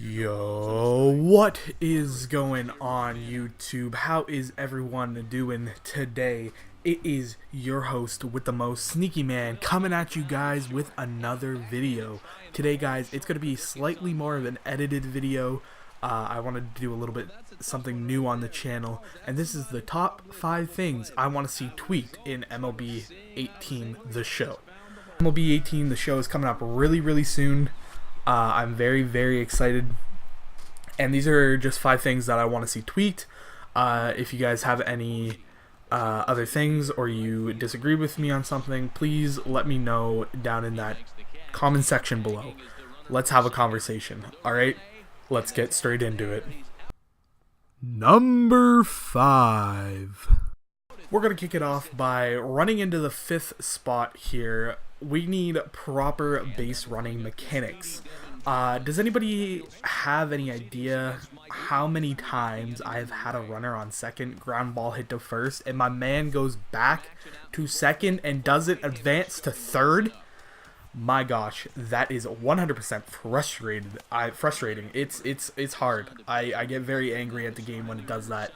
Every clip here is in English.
Yo, what is going on YouTube? How is everyone doing today? It is your host with the most, Sneaky Man, coming at you guys with another video. Today guys, it's going to be slightly more of an edited video. I wanted to do a little bit something new on the channel, and this is the top 5 things I want to see tweaked in MLB 18 The Show. MLB 18 The Show is coming up really soon. I'm very excited, and these are just 5 things that I want to see tweaked. If you guys have any other things, or you disagree with me on something, please let me know down in that comment section below. Let's have a conversation. Alright, let's get straight into it. Number 5. We're going to kick it off by running into the 5th spot here. We need proper base running mechanics. Does anybody have any idea how many times I've had a runner on second, ground ball hit to first, and my man goes back to second and doesn't advance to third? My gosh, that is 100% frustrating. It's hard. I get very angry at the game when it does that.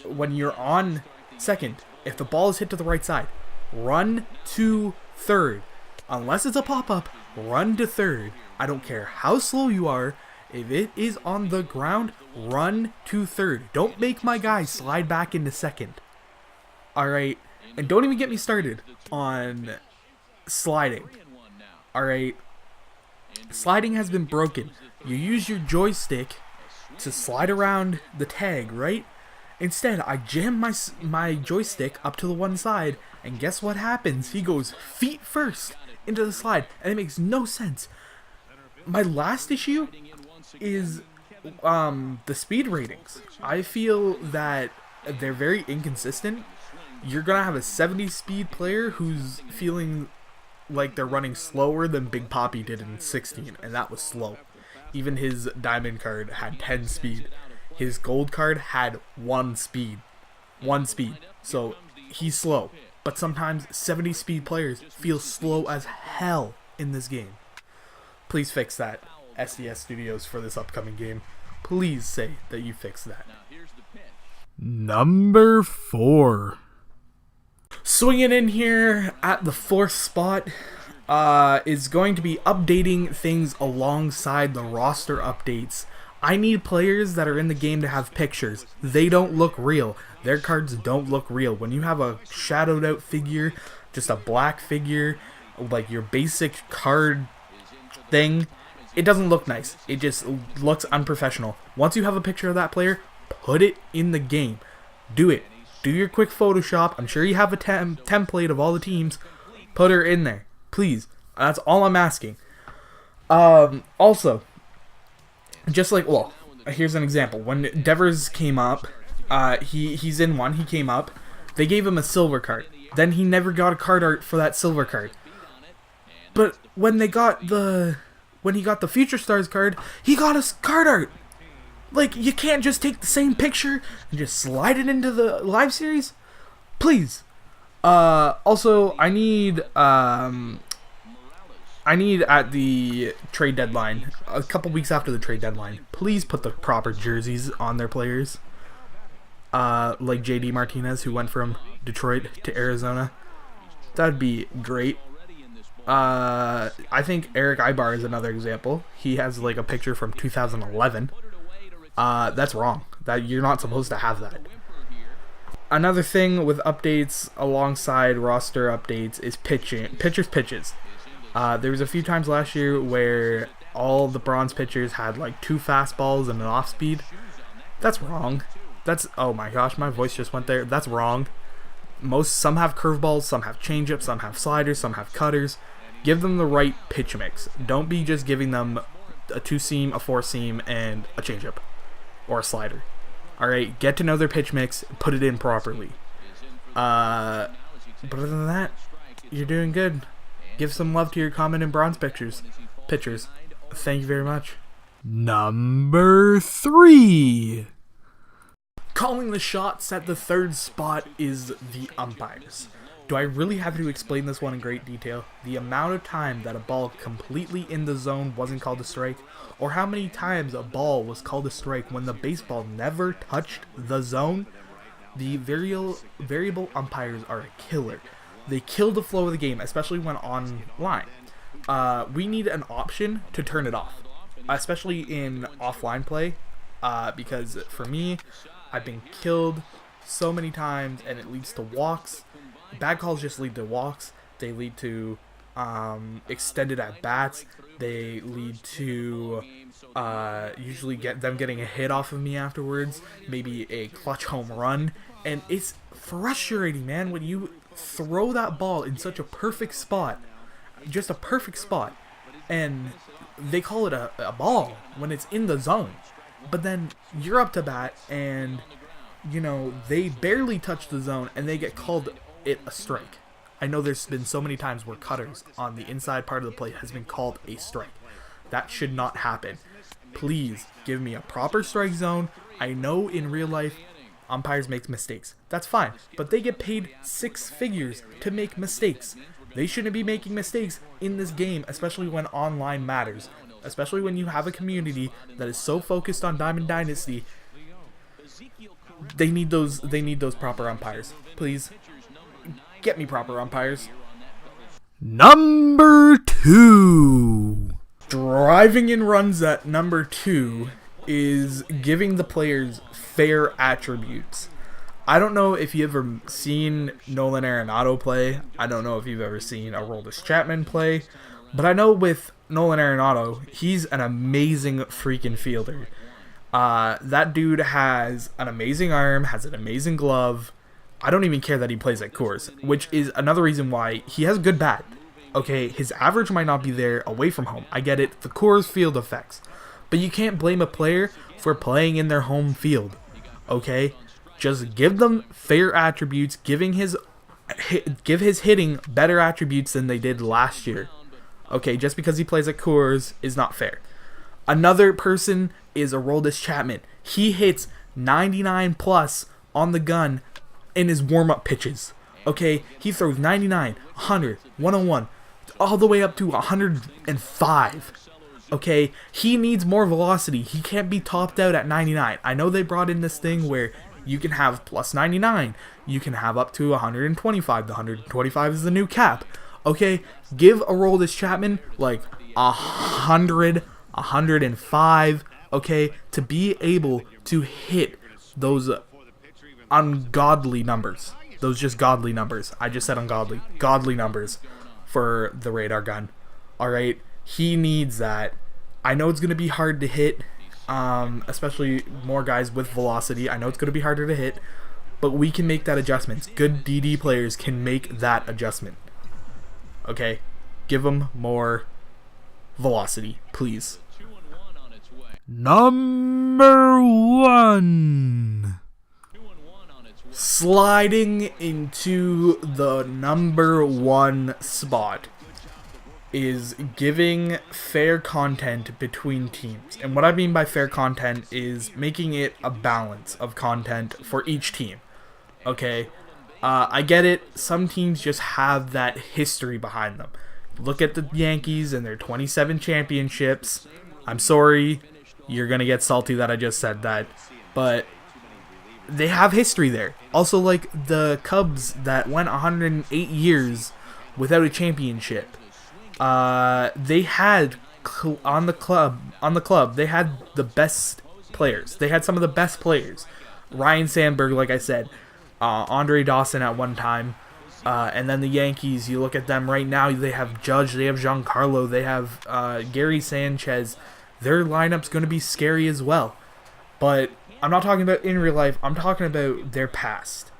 When you're on second, if the ball is hit to the right side, run to third. Unless it's a pop-up, run to third. I don't care how slow you are. If it is on the ground, run to third. Don't make my guy slide back into second. Alright? And don't even get me started on sliding. Alright? Sliding has been broken. You use your joystick to slide around the tag, right? Instead, I jam my joystick up to the one side, and guess what happens? He goes feet first into the slide, and it makes no sense. My last issue is the speed ratings. I feel that they're very inconsistent. You're gonna have a 70 speed player who's feeling like they're running slower than Big Papi did in 16, and that was slow. Even his diamond card had 10 speed. His gold card had 1 speed. 1 speed. So he's slow. But sometimes 70 speed players feel slow as hell in this game. Please fix that, SDS Studios, for this upcoming game. Please say that you fix that. Number 4. Swinging in here at the 4th spot is going to be updating things alongside the roster updates. I need players that are in the game to have pictures. They don't look real. Their cards don't look real. When you have a shadowed out figure, just a black figure, like your basic card thing, it doesn't look nice. It just looks unprofessional. Once you have a picture of that player, put it in the game. Do it. Do your quick Photoshop. I'm sure you have a template of all the teams. Put her in there. Please. That's all I'm asking. Also, just like, well, here's an example. When Devers came up, he's in one, he came up, they gave him a silver card. Then he never got a card art for that silver card. But when he got the Future Stars card, he got a card art. Like, you can't just take the same picture and just slide it into the live series? Please. Also, I need at the trade deadline, a couple weeks after the trade deadline, please put the proper jerseys on their players. Like JD Martinez, who went from Detroit to Arizona. That'd be great. I think Eric Ibar is another example. He has like a picture from 2011. That's wrong. That you're not supposed to have that. Another thing with updates alongside roster updates is pitches. There was a few times last year where all the bronze pitchers had like 2 fastballs and an off speed. That's wrong. Oh my gosh, my voice just went there. That's wrong. Some have curveballs, some have changeups, some have sliders, some have cutters. Give them the right pitch mix. Don't be just giving them a 2-seam, a 4-seam, and a changeup or a slider. Alright, get to know their pitch mix, put it in properly. But other than that, you're doing good. Give some love to your common and bronze pitchers. Thank you very much. Number 3. Calling the shots at the 3rd spot is the umpires. Do I really have to explain this one in great detail? The amount of time that a ball completely in the zone wasn't called a strike, or how many times a ball was called a strike when the baseball never touched the zone? The variable umpires are a killer. They kill the flow of the game, especially when online. We need an option to turn it off, especially in offline play, because for me, I've been killed so many times and it leads to walks. Bad calls just lead to walks. They lead to extended at bats. They lead to usually getting a hit off of me afterwards, maybe a clutch home run, and it's frustrating, man, when you throw that ball in such a perfect spot, just a perfect spot, and they call it a ball when it's in the zone, but then you're up to bat and they barely touch the zone and they get called it a strike. I know there's been so many times where cutters on the inside part of the plate has been called a strike. That should not happen. Please give me a proper strike zone. I know in real life umpires make mistakes. That's fine, but they get paid 6 figures to make mistakes. They shouldn't be making mistakes in this game, especially when online matters. Especially when you have a community that is so focused on Diamond Dynasty. They need those proper umpires. Please get me proper umpires. Number 2. Driving in runs at number 2 is giving the players fair attributes. I don't know if you've ever seen Nolan Arenado play. I don't know if you've ever seen Aroldis Chapman play. But I know with Nolan Arenado, he's an amazing freaking fielder. That dude has an amazing arm, has an amazing glove. I don't even care that he plays at Coors, which is another reason why he has a good bat. Okay, his average might not be there away from home. I get it, the Coors Field effects. But you can't blame a player for playing in their home field. Okay? Just give them fair attributes, give his hitting better attributes than they did last year. Okay, just because he plays at Coors is not fair. Another person is Aroldis Chapman. He hits 99 plus on the gun in his warm-up pitches. Okay, he throws 99, 100, 101, all the way up to 105. Okay, he needs more velocity. He can't be topped out at 99. I know they brought in this thing where you can have plus 99. You can have up to 125. The 125 is the new cap. Okay, give Aroldis Chapman like 100, 105, okay, to be able to hit those ungodly numbers. Those just godly numbers. I just said ungodly. Godly numbers for the radar gun. Alright, he needs that. I know it's going to be hard to hit, especially more guys with velocity. I know it's going to be harder to hit, but we can make that adjustment. Good DD players can make that adjustment. Okay, give them more velocity, please. Number 1. Sliding into the number 1 spot is giving fair content between teams. And what I mean by fair content is making it a balance of content for each team. Okay? I get it. Some teams just have that history behind them. Look at the Yankees and their 27 championships. I'm sorry. You're going to get salty that I just said that. But they have history there. Also, like the Cubs that went 108 years without a championship. They had on the club. They had the best players. They had some of the best players. Ryan Sandberg, like I said, Andre Dawson at one time, and then the Yankees. You look at them right now. They have Judge. They have Giancarlo. They have Gary Sanchez. Their lineup's going to be scary as well. But I'm not talking about in real life. I'm talking about their past.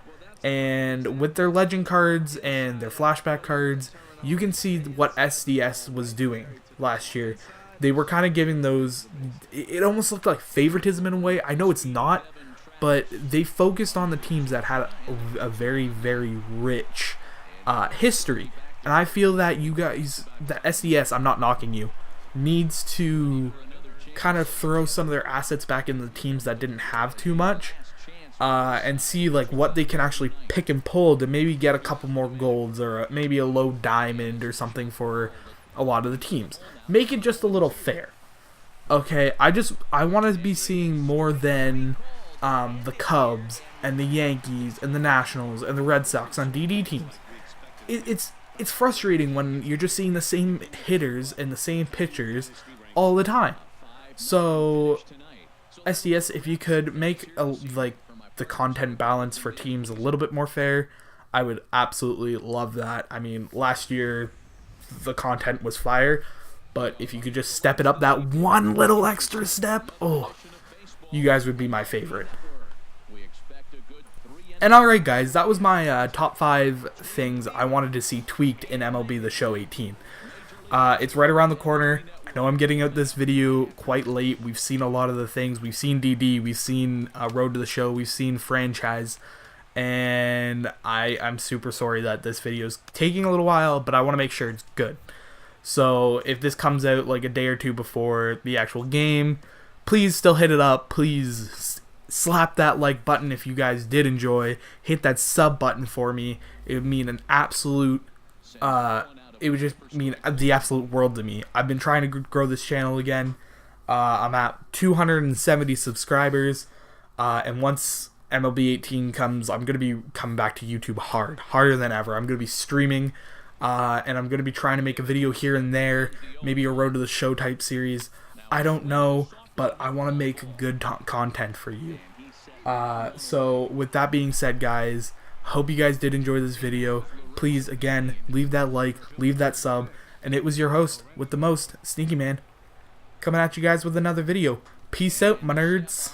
And with their legend cards and their flashback cards, you can see what SDS was doing last year. They were kind of giving those... It almost looked like favoritism in a way. I know it's not, but they focused on the teams that had a very, very rich history. And I feel that you guys... That SDS, I'm not knocking you, needs to kind of throw some of their assets back in the teams that didn't have too much and see like what they can actually pick and pull to maybe get a couple more golds or maybe a low diamond or something for a lot of the teams. Make it just a little fair. Okay, I want to be seeing more than the Cubs and the Yankees and the Nationals and the Red Sox on DD teams. It's frustrating when you're just seeing the same hitters and the same pitchers all the time. So SDS, if you could make the content balance for teams a little bit more fair, I would absolutely love that. I mean, last year the content was fire, but if you could just step it up that one little extra step, oh, you guys would be my favorite. And alright guys, that was my top 5 things I wanted to see tweaked in MLB The Show 18. It's right around the corner. I know I'm getting out this video quite late. We've seen a lot of the things. We've seen DD, we've seen Road to the Show, we've seen Franchise, and I'm super sorry that this video is taking a little while, but I want to make sure it's good. So if this comes out like a day or two before the actual game, please still hit it up. Please slap that like button if you guys did enjoy. Hit that sub button for me. It would mean an absolute it would just mean the absolute world to me. I've been trying to grow this channel again. I'm at 270 subscribers, and once MLB 18 comes, I'm going to be coming back to YouTube harder than ever. I'm going to be streaming, and I'm going to be trying to make a video here and there, maybe a Road to the Show type series. I don't know, but I want to make good content for you. So with that being said, guys, hope you guys did enjoy this video. Please, again, leave that like, leave that sub, and it was your host with the most, Sneaky Man, coming at you guys with another video. Peace out, my nerds.